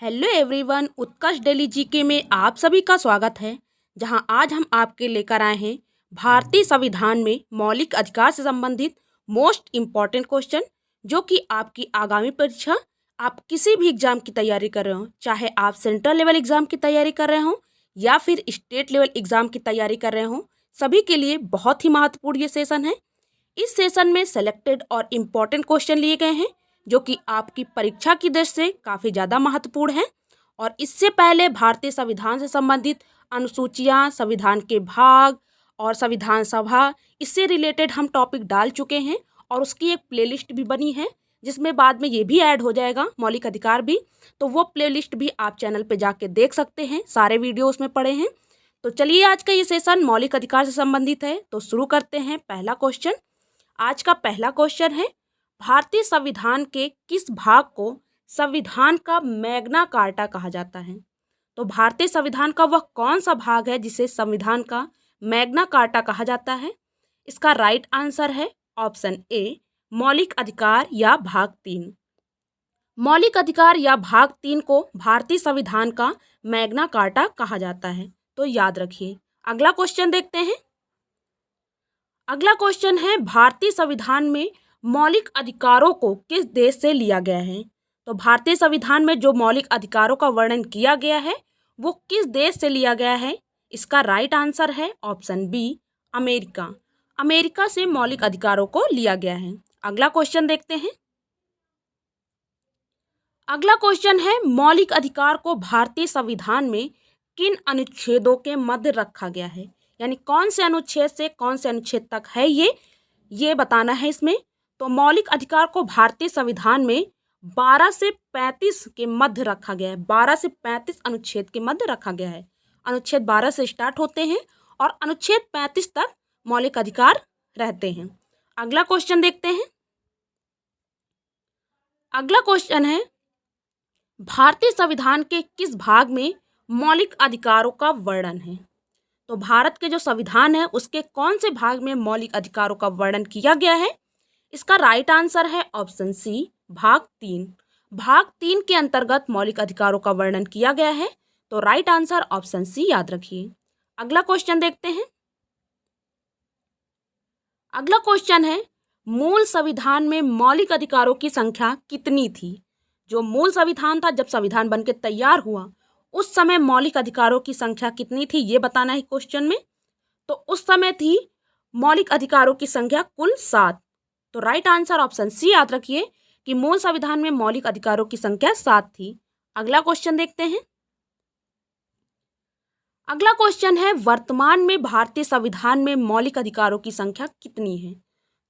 Hello everyone, उत्कर्ष daily GK में आप सभी का स्वागत है। जहां आज हम आपके लेकर आए हैं भारतीय संविधान में मौलिक अधिकार से संबंधित मोस्ट इम्पॉर्टेंट क्वेश्चन, जो कि आपकी आगामी परीक्षा, आप किसी भी एग्जाम की तैयारी कर रहे हो, चाहे आप सेंट्रल लेवल एग्जाम की तैयारी कर रहे हो या फिर स्टेट लेवल एग्जाम की तैयारी कर रहे हो, सभी के लिए बहुत ही महत्वपूर्ण ये सेशन है। इस सेशन में सेलेक्टेड और इम्पॉर्टेंट क्वेश्चन लिए गए हैं जो कि आपकी परीक्षा की दृष्टि से काफ़ी ज़्यादा महत्वपूर्ण है। और इससे पहले भारतीय संविधान से संबंधित अनुसूचियाँ, संविधान के भाग और संविधान सभा, इससे रिलेटेड हम टॉपिक डाल चुके हैं और उसकी एक प्लेलिस्ट भी बनी है जिसमें बाद में ये भी ऐड हो जाएगा मौलिक अधिकार भी। तो वो प्लेलिस्ट भी आप चैनल पे जाके देख सकते हैं, सारे वीडियो उसमें पड़े हैं। तो चलिए, आज का ये सेशन मौलिक अधिकार से संबंधित है, तो शुरू करते हैं। पहला क्वेश्चन, आज का पहला क्वेश्चन है, भारतीय संविधान के किस भाग को संविधान का मैग्ना कार्टा कहा जाता है? तो भारतीय संविधान का वह कौन सा भाग है जिसे संविधान का मैग्ना कार्टा कहा जाता है? इसका राइट आंसर है ऑप्शन ए, मौलिक अधिकार या भाग 3। मौलिक अधिकार या भाग 3 को भारतीय संविधान का मैग्ना कार्टा कहा जाता है, तो याद रखिए। अगला क्वेश्चन देखते हैं। अगला क्वेश्चन है, भारतीय संविधान में मौलिक अधिकारों को किस देश से लिया गया है? तो भारतीय संविधान में जो मौलिक अधिकारों का वर्णन किया गया है वो किस देश से लिया गया है? इसका राइट आंसर है ऑप्शन बी, अमेरिका। अमेरिका से मौलिक अधिकारों को लिया गया है। अगला क्वेश्चन देखते हैं। अगला क्वेश्चन है, मौलिक अधिकार को भारतीय संविधान में किन अनुच्छेदों के मध्य रखा गया है? यानी कौन से अनुच्छेद से कौन से अनुच्छेद तक है ये बताना है इसमें। तो मौलिक अधिकार को भारतीय संविधान में 12 से 35 के मध्य रखा गया है। 12 से 35 अनुच्छेद के मध्य रखा गया है। अनुच्छेद 12 से स्टार्ट होते हैं और अनुच्छेद 35 तक मौलिक अधिकार रहते हैं। अगला क्वेश्चन देखते हैं। अगला क्वेश्चन है, भारतीय संविधान के किस भाग में मौलिक अधिकारों का वर्णन है? तो भारत के जो संविधान है उसके कौन से भाग में मौलिक अधिकारों का वर्णन किया गया है? इसका राइट आंसर है ऑप्शन सी, भाग 3। भाग 3 के अंतर्गत मौलिक अधिकारों का वर्णन किया गया है, तो राइट आंसर ऑप्शन सी याद रखिए। अगला क्वेश्चन देखते हैं। अगला क्वेश्चन है, मूल संविधान में मौलिक अधिकारों की संख्या कितनी थी? जो मूल संविधान था, जब संविधान बनके तैयार हुआ उस समय मौलिक अधिकारों की संख्या कितनी थी ये बताना है क्वेश्चन में। तो उस समय थी मौलिक अधिकारों की संख्या कुल 7। तो राइट आंसर ऑप्शन सी याद रखिए कि मूल संविधान में मौलिक अधिकारों की संख्या 7 थी। अगला क्वेश्चन देखते हैं। अगला क्वेश्चन है, वर्तमान में भारतीय संविधान में मौलिक अधिकारों की संख्या कितनी है?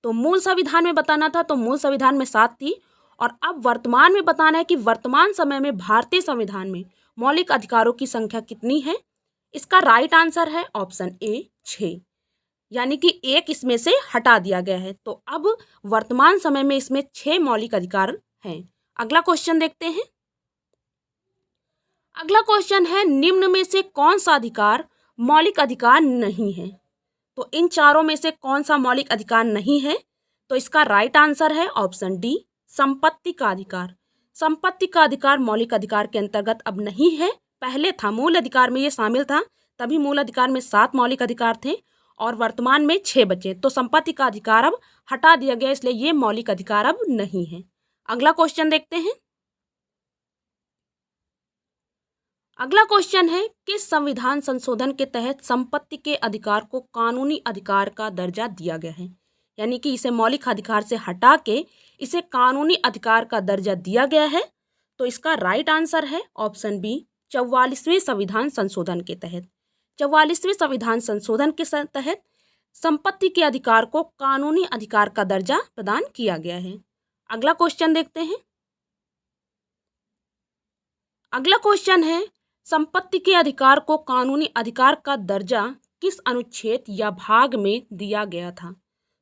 तो मूल संविधान में बताना था, तो मूल संविधान में 7 थी और अब वर्तमान में बताना है कि वर्तमान समय में भारतीय संविधान में मौलिक अधिकारों की संख्या कितनी है। इसका राइट आंसर है ऑप्शन ए, 6। यानी कि एक इसमें से हटा दिया गया है, तो अब वर्तमान समय में इसमें 6 मौलिक अधिकार हैं। अगला क्वेश्चन देखते हैं। अगला क्वेश्चन है, निम्न में से कौन सा अधिकार मौलिक अधिकार नहीं है? तो इन चारों में से कौन सा मौलिक अधिकार नहीं है? तो इसका राइट आंसर है ऑप्शन डी, संपत्ति का अधिकार। संपत्ति का अधिकार मौलिक अधिकार के अंतर्गत अब नहीं है, पहले था, मूल अधिकार में ये शामिल था, तभी मूल अधिकार में 7 मौलिक अधिकार थे और वर्तमान में 6 बचे। तो संपत्ति का अधिकार अब हटा दिया गया, इसलिए ये मौलिक अधिकार अब नहीं है। अगला क्वेश्चन देखते हैं। अगला क्वेश्चन है, किस संविधान संशोधन के तहत संपत्ति के अधिकार को कानूनी अधिकार का दर्जा दिया गया है? यानी कि इसे मौलिक अधिकार से हटा के इसे कानूनी अधिकार का दर्जा दिया गया है। तो इसका राइट आंसर है ऑप्शन बी, 44वें संविधान संशोधन के तहत। 44वें संविधान संशोधन के तहत संपत्ति के अधिकार को कानूनी अधिकार का दर्जा प्रदान किया गया है। अगला क्वेश्चन देखते हैं। अगला क्वेश्चन है, संपत्ति के अधिकार को कानूनी अधिकार का दर्जा किस अनुच्छेद या भाग में दिया गया था?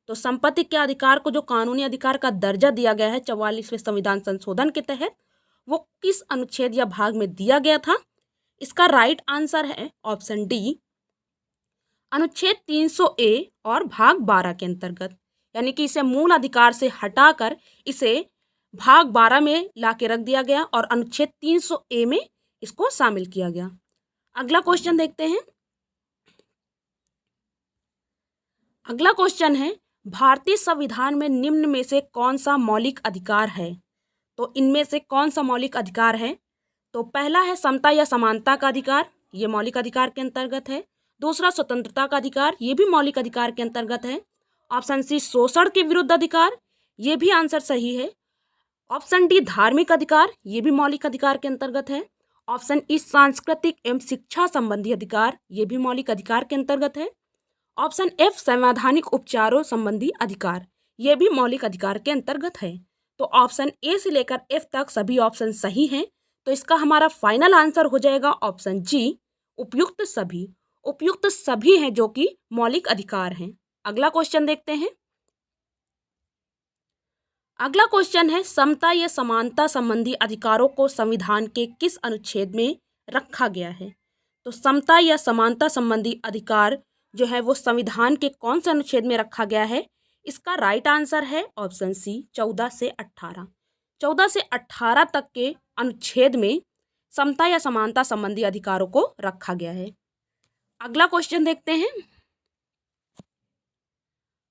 तो संपत्ति के अधिकार को जो कानूनी अधिकार का दर्जा दिया गया है 44वें संविधान संशोधन के तहत, वो किस अनुच्छेद या भाग में दिया गया था? इसका राइट आंसर है ऑप्शन डी, अनुच्छेद 300A और भाग 12 के अंतर्गत। यानी कि इसे मूल अधिकार से हटाकर इसे भाग 12 में ला के रख दिया गया और अनुच्छेद 300A में इसको शामिल किया गया। अगला क्वेश्चन देखते हैं। अगला क्वेश्चन है, भारतीय संविधान में निम्न में से कौन सा मौलिक अधिकार है? तो इनमें से कौन सा मौलिक अधिकार है? तो पहला है समता या समानता का अधिकार, ये मौलिक अधिकार के अंतर्गत है। दूसरा स्वतंत्रता का अधिकार, ये भी मौलिक अधिकार के अंतर्गत है। ऑप्शन सी शोषण के विरुद्ध अधिकार, ये भी आंसर सही है। ऑप्शन डी धार्मिक अधिकार, ये भी मौलिक अधिकार के अंतर्गत है। ऑप्शन ई सांस्कृतिक एवं शिक्षा संबंधी अधिकार, ये भी मौलिक अधिकार के अंतर्गत है। ऑप्शन एफ संवैधानिक उपचारों संबंधी अधिकार, ये भी मौलिक अधिकार के अंतर्गत है। तो ऑप्शन ए से लेकर एफ तक सभी ऑप्शन सही हैं। तो इसका हमारा फाइनल आंसर हो जाएगा ऑप्शन जी, उपयुक्त सभी। उपयुक्त सभी हैं जो कि मौलिक अधिकार हैं। अगला क्वेश्चन देखते हैं। अगला क्वेश्चन है, समता या समानता संबंधी अधिकारों को संविधान के किस अनुच्छेद में रखा गया है? तो समता या समानता संबंधी अधिकार जो है वो संविधान के कौन से अनुच्छेद में रखा गया है? इसका राइट आंसर है ऑप्शन सी 14 से 18। 14 से 18 तक के अनुच्छेद में समता या समानता संबंधी अधिकारों को रखा गया है। अगला क्वेश्चन देखते हैं।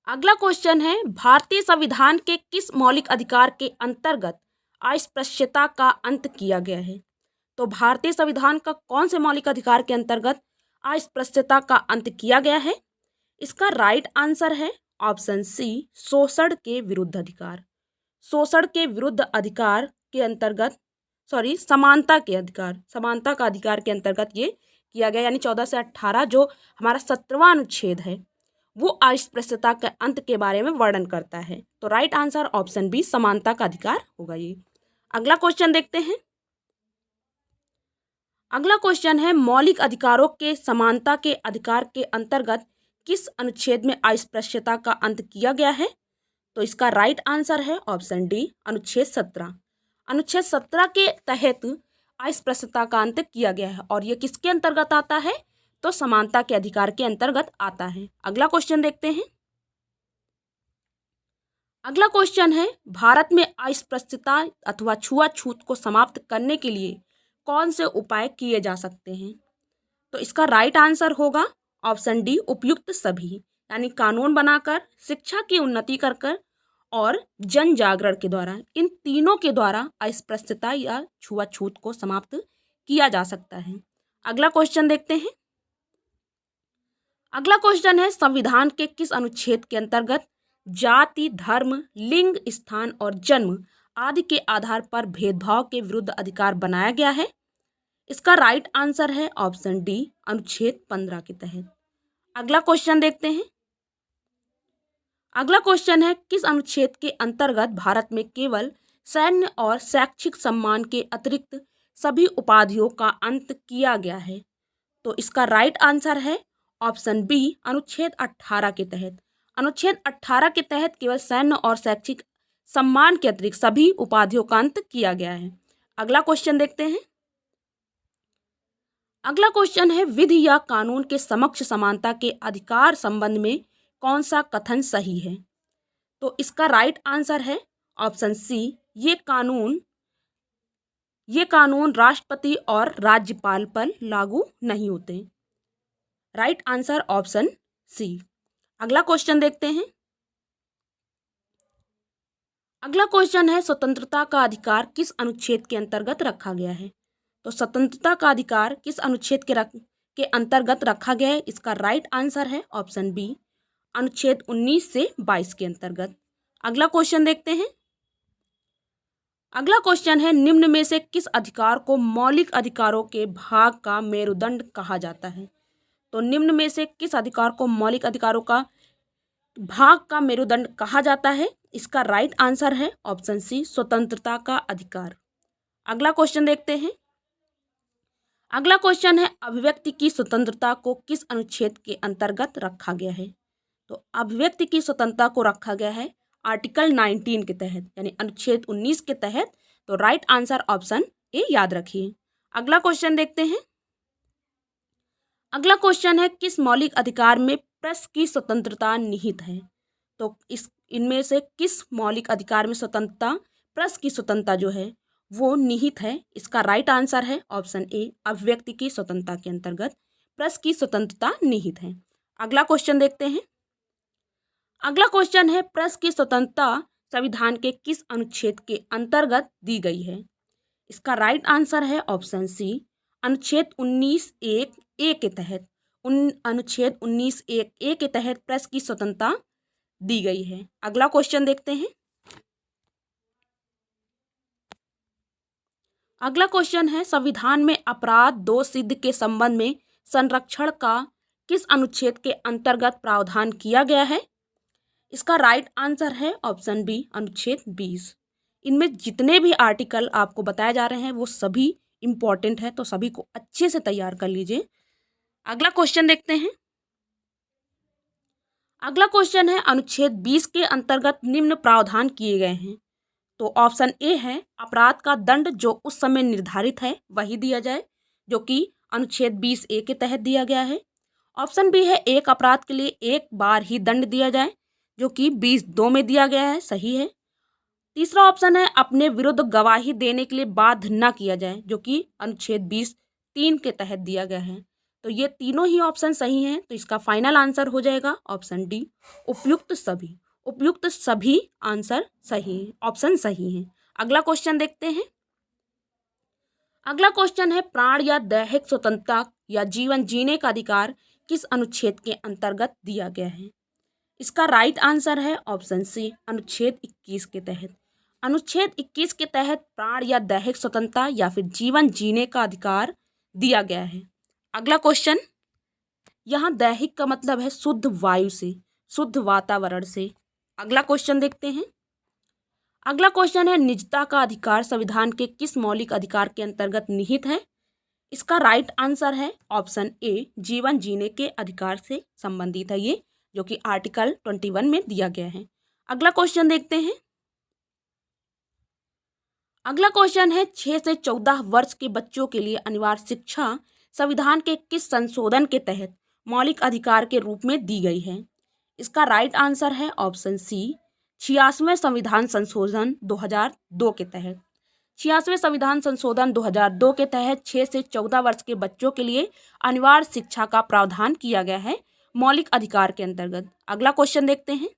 अगला क्वेश्चन है, भारतीय संविधान के किस मौलिक अधिकार के अंतर्गत अस्पृश्यता का अंत किया गया है? तो भारतीय संविधान का कौन से मौलिक अधिकार के अंतर्गत अस्पृश्यता का अंत किया गया है? इसका राइट आंसर है ऑप्शन सी शोषण के विरुद्ध अधिकार। शोषण के विरुद्ध अधिकार के अंतर्गत समानता का अधिकार के अंतर्गत ये किया गया, यानी 14 से 18 जो हमारा 17वां अनुच्छेद है वो अस्पृश्यता के अंत के बारे में वर्णन करता है। तो राइट आंसर ऑप्शन बी समानता का अधिकार होगा ये। अगला क्वेश्चन देखते हैं। अगला क्वेश्चन है, मौलिक अधिकारों के समानता के अधिकार के अंतर्गत किस अनुच्छेद में अस्पृश्यता का अंत किया गया है? तो इसका राइट आंसर है ऑप्शन डी अनुच्छेद 17। अनुच्छेद 17 के तहत अस्पृश्यता का अंत किया गया है और ये किसके अंतर्गत आता है? तो समानता के अधिकार के अंतर्गत आता है। अगला क्वेश्चन देखते हैं। अगला क्वेश्चन है, भारत में अस्पृश्यता अथवा छुआछूत को समाप्त करने के लिए कौन से उपाय किए जा सकते हैं? तो इसका राइट आंसर होगा ऑप्शन डी उपयुक्त सभी, यानी कानून बनाकर, शिक्षा की उन्नति कर और जन जागरण के द्वारा, इन तीनों के द्वारा अस्पृश्यता या छुआछूत को समाप्त किया जा सकता है। अगला क्वेश्चन देखते हैं। अगला क्वेश्चन है, संविधान के किस अनुच्छेद के अंतर्गत जाति, धर्म, लिंग, स्थान और जन्म आदि के आधार पर भेदभाव के विरुद्ध अधिकार बनाया गया है? इसका राइट आंसर है ऑप्शन डी अनुच्छेद 15 के तहत। अगला क्वेश्चन देखते हैं। अगला क्वेश्चन है, किस अनुच्छेद के अंतर्गत भारत में केवल सैन्य और शैक्षिक सम्मान के अतिरिक्त सभी उपाधियों का अंत किया गया है? तो इसका राइट आंसर है ऑप्शन बी अनुच्छेद 18 के तहत। अनुच्छेद 18 के तहत केवल सैन्य और शैक्षिक सम्मान के अतिरिक्त सभी उपाधियों का अंत किया गया है। अगला क्वेश्चन देखते हैं। अगला क्वेश्चन है, विधि या कानून के समक्ष समानता के अधिकार संबंध में कौन सा कथन सही है? तो इसका राइट आंसर है ऑप्शन सी ये कानून राष्ट्रपति और राज्यपाल पर लागू नहीं होते। Right answer option C. अगला क्वेश्चन देखते हैं। अगला क्वेश्चन है, स्वतंत्रता का अधिकार किस अनुच्छेद के अंतर्गत रखा गया है? तो स्वतंत्रता का अधिकार किस अनुच्छेद के अंतर्गत रखा गया है? इसका राइट आंसर है ऑप्शन बी अनुच्छेद 19 से 22 के अंतर्गत। अगला क्वेश्चन देखते हैं। अगला क्वेश्चन है, निम्न में से किस अधिकार को मौलिक अधिकारों के भाग का मेरुदंड कहा जाता है? तो निम्न में से किस अधिकार को मौलिक अधिकारों का भाग का मेरुदंड कहा जाता है? इसका राइट आंसर है ऑप्शन सी स्वतंत्रता का अधिकार। अगला क्वेश्चन देखते हैं। अगला क्वेश्चन है, अभिव्यक्ति की स्वतंत्रता को किस अनुच्छेद के अंतर्गत रखा गया है? तो अभिव्यक्ति की स्वतंत्रता को रखा गया है आर्टिकल 19 के तहत, यानी अनुच्छेद 19 के तहत। तो राइट आंसर ऑप्शन ए याद रखिए। अगला क्वेश्चन देखते हैं। अगला क्वेश्चन है, किस मौलिक अधिकार में प्रेस की स्वतंत्रता निहित है? तो इनमें से किस मौलिक अधिकार में स्वतंत्रता प्रेस की स्वतंत्रता जो है वो निहित है। इसका राइट आंसर है ऑप्शन ए, अभिव्यक्ति की स्वतंत्रता के अंतर्गत प्रेस की स्वतंत्रता निहित है। अगला क्वेश्चन देखते हैं। अगला क्वेश्चन है, प्रेस की स्वतंत्रता संविधान के किस अनुच्छेद के अंतर्गत दी गई है? इसका राइट आंसर है ऑप्शन सी, अनुच्छेद 19(1)(a) के तहत। अनुच्छेद 19(1)(a) के तहत प्रेस की स्वतंत्रता दी गई है। अगला क्वेश्चन देखते हैं। अगला क्वेश्चन है, संविधान में अपराध दोष सिद्ध के संबंध में संरक्षण का किस अनुच्छेद के अंतर्गत प्रावधान किया गया है? इसका राइट आंसर है ऑप्शन बी, अनुच्छेद 20। इनमें जितने भी आर्टिकल आपको बताए जा रहे हैं वो सभी इंपॉर्टेंट है, तो सभी को अच्छे से तैयार कर लीजिए। अगला क्वेश्चन देखते हैं। अगला क्वेश्चन है, अनुच्छेद 20 के अंतर्गत निम्न प्रावधान किए गए हैं। तो ऑप्शन ए है, अपराध का दंड जो उस समय निर्धारित है वही दिया जाए, जो कि अनुच्छेद 20(a) के तहत दिया गया है। ऑप्शन बी है, एक अपराध के लिए एक बार ही दंड दिया जाए, जो कि 20(2) में दिया गया है, सही है। तीसरा ऑप्शन है, अपने विरुद्ध गवाही देने के लिए बाध्य न किया जाए, जो कि अनुच्छेद 20(3) के तहत दिया गया है। तो ये तीनों ही ऑप्शन सही हैं, तो इसका फाइनल आंसर हो जाएगा ऑप्शन डी, उपयुक्त सभी। उपयुक्त सभी आंसर सही है, ऑप्शन सही है। अगला क्वेश्चन देखते हैं। अगला क्वेश्चन है, प्राण या दैहिक स्वतंत्रता या जीवन जीने का अधिकार किस अनुच्छेद के अंतर्गत दिया गया है? इसका राइट आंसर है ऑप्शन सी, अनुच्छेद 21 के तहत। अनुच्छेद 21 के तहत प्राण या दैहिक स्वतंत्रता या फिर जीवन जीने का अधिकार दिया गया है। अगला क्वेश्चन, यहाँ दैहिक का मतलब है शुद्ध वायु से, शुद्ध वातावरण से। अगला क्वेश्चन देखते हैं। अगला क्वेश्चन है, निजता का अधिकार संविधान के किस मौलिक अधिकार के अंतर्गत निहित है? इसका राइट आंसर है ऑप्शन ए, जीवन जीने के अधिकार से संबंधित है ये, जो कि आर्टिकल 21 में दिया गया है। अगला क्वेश्चन देखते हैं। अगला क्वेश्चन है, 6 से 14 वर्ष के बच्चों के लिए अनिवार्य शिक्षा संविधान के किस संशोधन के तहत मौलिक अधिकार के रूप में दी गई है? इसका राइट आंसर है ऑप्शन सी, 86वें संविधान संशोधन 2002 के तहत। 86वें संविधान संशोधन 2002 के तहत 6 से 14 वर्ष के बच्चों के लिए अनिवार्य शिक्षा का प्रावधान किया गया है मौलिक अधिकार के अंतर्गत। अगला क्वेश्चन देखते हैं।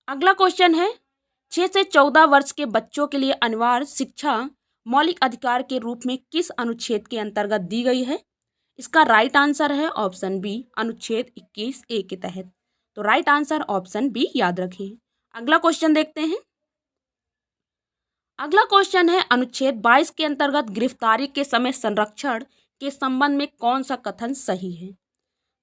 अगला क्वेश्चन है, 6 से 14 वर्ष के बच्चों के लिए अनिवार्य शिक्षा मौलिक अधिकार के रूप में किस अनुच्छेद के अंतर्गत दी गई है? इसका राइट आंसर है ऑप्शन बी, अनुच्छेद 21(a) के तहत। तो राइट आंसर ऑप्शन बी याद रखिए। अगला क्वेश्चन देखते हैं। अगला क्वेश्चन है, अनुच्छेद 22 के अंतर्गत गिरफ्तारी के समय संरक्षण के संबंध में कौन सा कथन सही है?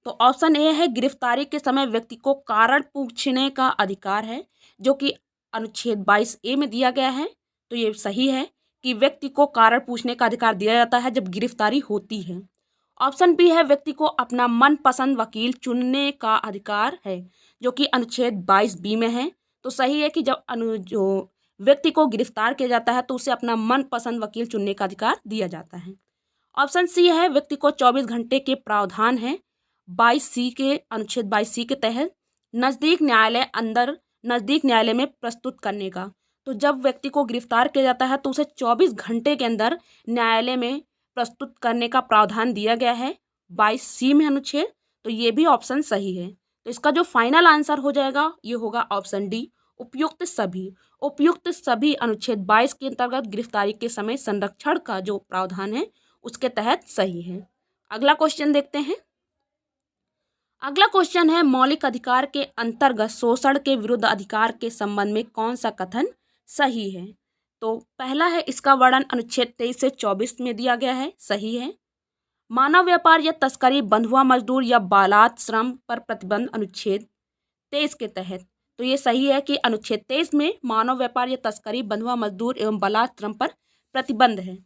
तो ऑप्शन ए है, गिरफ्तारी के समय व्यक्ति को कारण पूछने का अधिकार है, जो कि अनुच्छेद 22(a) में दिया गया है। तो ये सही है कि व्यक्ति को कारण पूछने का अधिकार दिया जाता है जब गिरफ्तारी होती है। ऑप्शन बी है, व्यक्ति को अपना मनपसंद वकील चुनने का अधिकार है, जो कि अनुच्छेद 22(b) में है। तो सही है कि जब जो व्यक्ति को गिरफ्तार किया जाता है तो उसे अपना मनपसंद वकील चुनने का अधिकार दिया जाता है। ऑप्शन सी है, व्यक्ति को 24 घंटे के प्रावधान है 22(c) के अनुच्छेद 22(c) के तहत नज़दीक न्यायालय में प्रस्तुत करने का। तो जब व्यक्ति को गिरफ्तार किया जाता है तो उसे 24 घंटे के अंदर न्यायालय में प्रस्तुत करने का प्रावधान दिया गया है 22(c) में अनुच्छेद। तो ये भी ऑप्शन सही है। तो इसका जो फाइनल आंसर हो जाएगा ये होगा ऑप्शन डी, उपयुक्त सभी। उपयुक्त सभी अनुच्छेद 22 के अंतर्गत गिरफ्तारी के समय संरक्षण का जो प्रावधान है उसके तहत सही है। अगला क्वेश्चन देखते हैं। अगला क्वेश्चन है, मौलिक अधिकार के अंतर्गत शोषण के विरुद्ध अधिकार के संबंध में कौन सा कथन सही है? तो पहला है, इसका वर्णन अनुच्छेद 23 से 24 में दिया गया है, सही है। मानव व्यापार या तस्करी, बंधुआ मजदूर या बालात श्रम पर प्रतिबंध अनुच्छेद 23 के तहत। तो ये सही है कि अनुच्छेद 23 में मानव व्यापार या तस्करी, बंधुआ मजदूर एवं बालात श्रम पर प्रतिबंध है।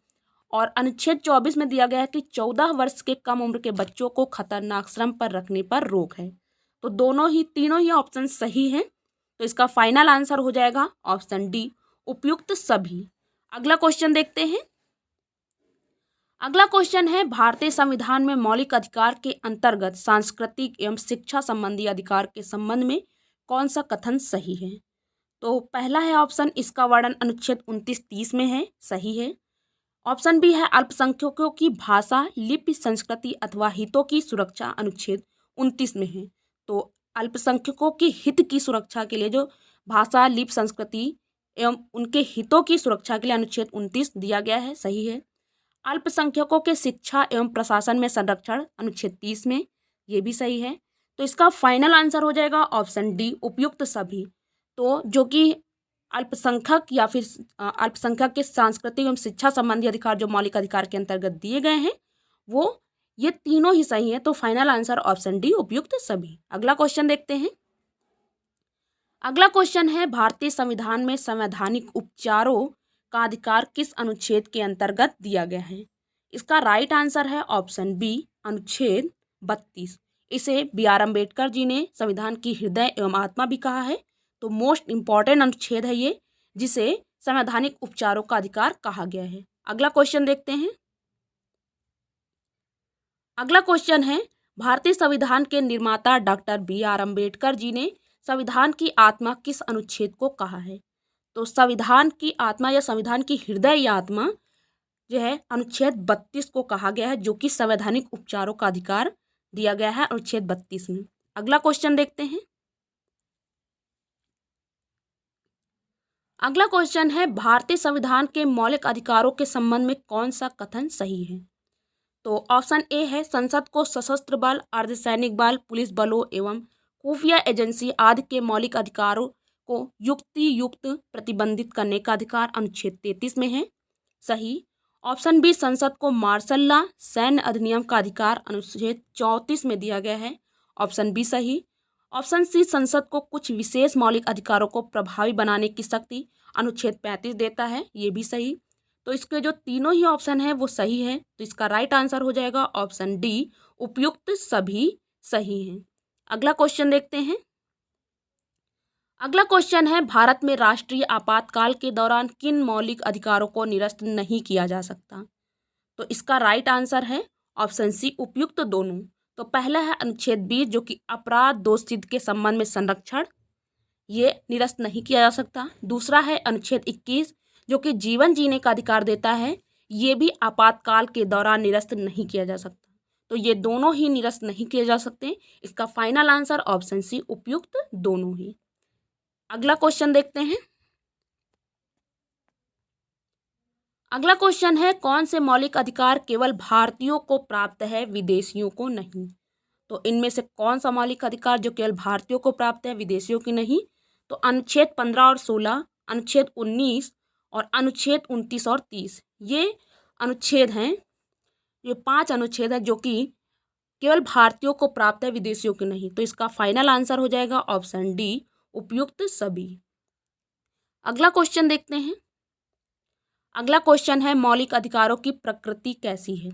और अनुच्छेद 24 में दिया गया है कि 14 वर्ष के कम उम्र के बच्चों को खतरनाक श्रम पर रखने पर रोक है। तो तीनों ही ऑप्शन सही हैं। तो इसका फाइनल आंसर हो जाएगा ऑप्शन डी, उपयुक्त सभी। अगला क्वेश्चन देखते हैं। अगला क्वेश्चन है, भारतीय संविधान में मौलिक अधिकार के अंतर्गत सांस्कृतिक एवं शिक्षा संबंधी अधिकार के संबंध में कौन सा कथन सही है? तो पहला है ऑप्शन, इसका वर्णन अनुच्छेद 29-30 में है, सही है। ऑप्शन बी है अल्पसंख्यकों की भाषा, लिपि, संस्कृति अथवा हितों की सुरक्षा अनुच्छेद 29 में है। तो अल्पसंख्यकों के हित की सुरक्षा के लिए जो भाषा, लिपि, संस्कृति एवं उनके हितों की सुरक्षा के लिए अनुच्छेद 29 दिया गया है, सही है। अल्पसंख्यकों के शिक्षा एवं प्रशासन में संरक्षण अनुच्छेद 30 में, ये भी सही है। तो इसका फाइनल आंसर हो जाएगा ऑप्शन डी, उपयुक्त सभी। तो जो कि अल्पसंख्यक या फिर अल्पसंख्यक के सांस्कृतिक एवं शिक्षा संबंधी अधिकार जो मौलिक अधिकार के अंतर्गत दिए गए हैं, वो ये तीनों ही सही हैं। तो फाइनल आंसर ऑप्शन डी, उपयुक्त सभी। अगला क्वेश्चन देखते हैं। अगला क्वेश्चन है, भारतीय संविधान में संवैधानिक उपचारों का अधिकार किस अनुच्छेद के अंतर्गत दिया गया है? इसका राइट आंसर है ऑप्शन बी, अनुच्छेद 32। इसे बी.आर. अम्बेडकर जी ने संविधान की हृदय एवं आत्मा भी कहा है। तो मोस्ट इंपॉर्टेंट अनुच्छेद है ये, जिसे संवैधानिक उपचारों का अधिकार कहा गया है। अगला क्वेश्चन देखते हैं। अगला क्वेश्चन है, भारतीय संविधान के निर्माता डॉक्टर बी.आर. अम्बेडकर जी ने संविधान की आत्मा किस अनुच्छेद को कहा है? तो संविधान की आत्मा या संविधान की हृदय या आत्मा जो है अनुच्छेद 32 को कहा गया है, जो कि संवैधानिक उपचारों का अधिकार दिया गया है अनुच्छेद 32 में। अगला क्वेश्चन देखते हैं। अगला क्वेश्चन है, भारतीय संविधान के मौलिक अधिकारों के संबंध में कौन सा कथन सही है? तो ऑप्शन ए है, संसद को सशस्त्र बल, अर्धसैनिक बल, पुलिस बलों एवं खुफिया एजेंसी आदि के मौलिक अधिकारों को युक्ति युक्त प्रतिबंधित करने का अधिकार अनुच्छेद 33 में है, सही। ऑप्शन बी, संसद को मार्शल लॉ, सैन्य अधिनियम का अधिकार अनुच्छेद 34 में दिया गया है, ऑप्शन बी सही। ऑप्शन सी, संसद को कुछ विशेष मौलिक अधिकारों को प्रभावी बनाने की शक्ति अनुच्छेद 35 देता है, ये भी सही। तो इसके जो तीनों ही ऑप्शन है वो सही है। तो इसका राइट आंसर हो जाएगा ऑप्शन डी, उपयुक्त सभी सही हैं। अगला क्वेश्चन देखते हैं। अगला क्वेश्चन है, भारत में राष्ट्रीय आपातकाल के दौरान किन मौलिक अधिकारों को निरस्त नहीं किया जा सकता? तो इसका राइट आंसर है ऑप्शन सी, उपयुक्त दोनों। तो पहला है अनुच्छेद 20, जो कि अपराध दोषसिद्ध के संबंध में संरक्षण, ये निरस्त नहीं किया जा सकता। दूसरा है अनुच्छेद 21, जो कि जीवन जीने का अधिकार देता है, ये भी आपातकाल के दौरान निरस्त नहीं किया जा सकता। तो ये दोनों ही निरस्त नहीं किए जा सकते। इसका फाइनल आंसर ऑप्शन सी, उपयुक्त दोनों ही। अगला क्वेश्चन देखते हैं। अगला क्वेश्चन है, कौन से मौलिक अधिकार केवल भारतीयों को प्राप्त है, विदेशियों को नहीं? तो इनमें से कौन सा मौलिक अधिकार जो केवल भारतीयों को प्राप्त है, विदेशियों की नहीं? तो अनुच्छेद 15 और 16, अनुच्छेद 19 और अनुच्छेद 29 और 30, ये अनुच्छेद हैं, ये 5 अनुच्छेद हैं जो कि केवल भारतीयों को प्राप्त है, विदेशियों के नहीं। तो इसका फाइनल आंसर हो जाएगा ऑप्शन डी, उपयुक्त सभी। अगला क्वेश्चन देखते हैं। अगला क्वेश्चन है, मौलिक अधिकारों की प्रकृति कैसी है?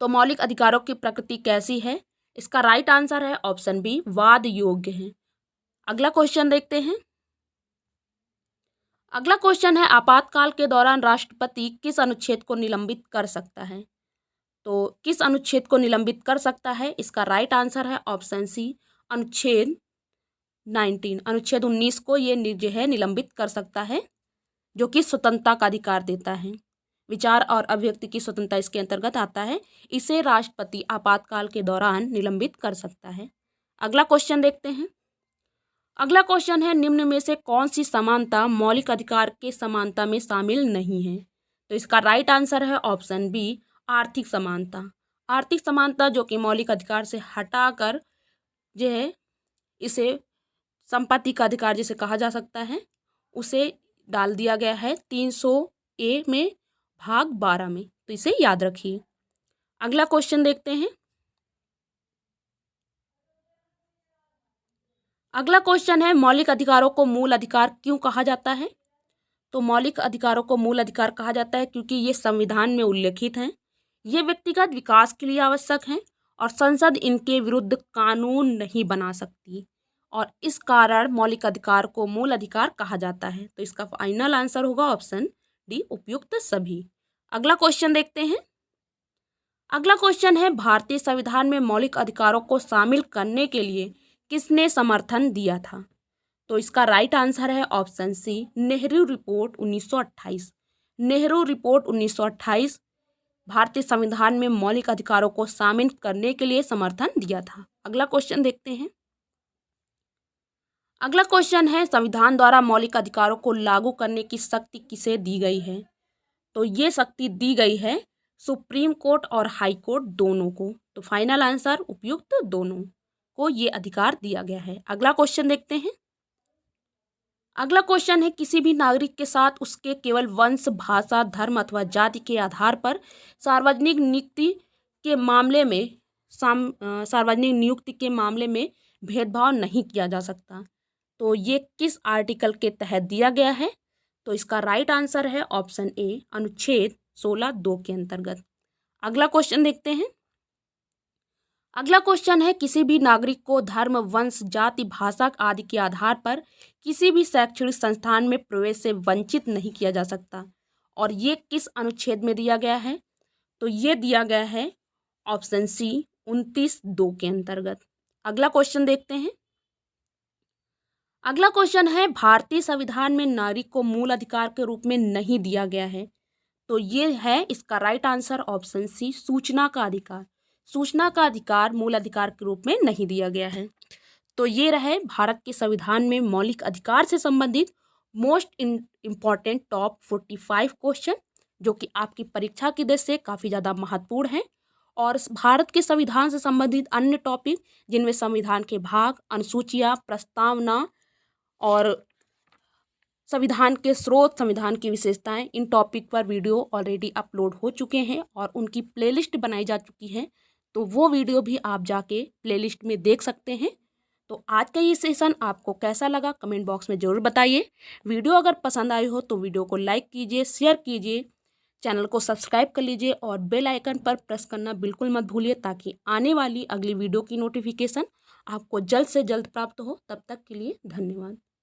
तो मौलिक अधिकारों की प्रकृति कैसी है? इसका राइट आंसर है ऑप्शन बी, वाद योग्य है। अगला क्वेश्चन देखते हैं। अगला क्वेश्चन है, आपातकाल के दौरान राष्ट्रपति किस अनुच्छेद को निलंबित कर सकता है? तो किस अनुच्छेद को निलंबित कर सकता है? इसका राइट आंसर है ऑप्शन सी, अनुच्छेद 19, अनुच्छेद 19 को ये जो है निलंबित कर सकता है, जो कि स्वतंत्रता का अधिकार देता है। विचार और अभिव्यक्ति की स्वतंत्रता इसके अंतर्गत आता है। इसे राष्ट्रपति आपातकाल के दौरान निलंबित कर सकता है। अगला क्वेश्चन देखते हैं। अगला क्वेश्चन है, निम्न में से कौन सी समानता मौलिक अधिकार के समानता में शामिल नहीं है? तो इसका राइट आंसर है ऑप्शन बी, आर्थिक समानता। आर्थिक समानता जो कि मौलिक अधिकार से हटाकर जो है इसे संपत्ति का अधिकार जिसे कहा जा सकता है, उसे डाल दिया गया है 300A में भाग 12 में। तो इसे याद रखिए। अगला क्वेश्चन देखते हैं। अगला क्वेश्चन है, मौलिक अधिकारों को मूल अधिकार क्यों कहा जाता है? तो मौलिक अधिकारों को मूल अधिकार कहा जाता है क्योंकि ये संविधान में उल्लेखित हैं, ये व्यक्तिगत विकास के लिए आवश्यक हैं और संसद इनके विरुद्ध कानून नहीं बना सकती, और इस कारण मौलिक अधिकार को मूल अधिकार कहा जाता है। तो इसका फाइनल आंसर होगा ऑप्शन डी, उपयुक्त सभी। अगला क्वेश्चन देखते हैं। अगला क्वेश्चन है, भारतीय संविधान में मौलिक अधिकारों को शामिल करने के लिए किसने समर्थन दिया था? तो इसका राइट आंसर है option C, Nehru report 1928। Nehru report 1928 भारतीय संविधान में मौलिक अधिकारों को शामिल करने के लिए समर्थन दिया था। अगला क्वेश्चन देखते हैं। अगला क्वेश्चन है, संविधान द्वारा मौलिक अधिकारों को लागू करने की शक्ति किसे दी गई है? तो ये शक्ति दी गई है सुप्रीम कोर्ट और हाई कोर्ट दोनों को। तो फाइनल आंसर उपयुक्त दोनों को ये अधिकार दिया गया है। अगला क्वेश्चन देखते हैं। अगला क्वेश्चन है, किसी भी नागरिक के साथ उसके केवल वंश, भाषा, धर्म अथवा जाति के आधार पर सार्वजनिक नियुक्ति के मामले में भेदभाव नहीं किया जा सकता। तो ये किस आर्टिकल के तहत दिया गया है? तो इसका राइट आंसर है ऑप्शन ए, अनुच्छेद 16(2) के अंतर्गत। अगला क्वेश्चन देखते हैं। अगला क्वेश्चन है, किसी भी नागरिक को धर्म, वंश, जाति, भाषा आदि के आधार पर किसी भी शैक्षणिक संस्थान में प्रवेश से वंचित नहीं किया जा सकता, और ये किस अनुच्छेद में दिया गया है? तो ये दिया गया है ऑप्शन सी, 29(2) के अंतर्गत। अगला क्वेश्चन देखते हैं। अगला क्वेश्चन है, भारतीय संविधान में नागरिक को मूल अधिकार के रूप में नहीं दिया गया है। तो ये है इसका राइट आंसर ऑप्शन सी, सूचना का अधिकार। सूचना का अधिकार मूल अधिकार के रूप में नहीं दिया गया है। तो ये रहे भारत के संविधान में मौलिक अधिकार से संबंधित मोस्ट इम्पॉर्टेंट टॉप 45 क्वेश्चन, जो कि आपकी परीक्षा की दृष्टि से काफ़ी ज़्यादा महत्वपूर्ण है। और भारत के संविधान से संबंधित अन्य टॉपिक, जिनमें संविधान के भाग, अनुसूचियाँ, प्रस्तावना और संविधान के स्रोत, संविधान की विशेषताएं, इन टॉपिक पर वीडियो ऑलरेडी अपलोड हो चुके हैं और उनकी प्लेलिस्ट बनाई जा चुकी है। तो वो वीडियो भी आप जाके प्लेलिस्ट में देख सकते हैं। तो आज का ये सेशन आपको कैसा लगा कमेंट बॉक्स में ज़रूर बताइए। वीडियो अगर पसंद आई हो तो वीडियो को लाइक कीजिए, शेयर कीजिए, चैनल को सब्सक्राइब कर लीजिए और बेल आइकन पर प्रेस करना बिल्कुल मत भूलिए, ताकि आने वाली अगली वीडियो की नोटिफिकेशन आपको जल्द से जल्द प्राप्त हो। तब तक के लिए धन्यवाद।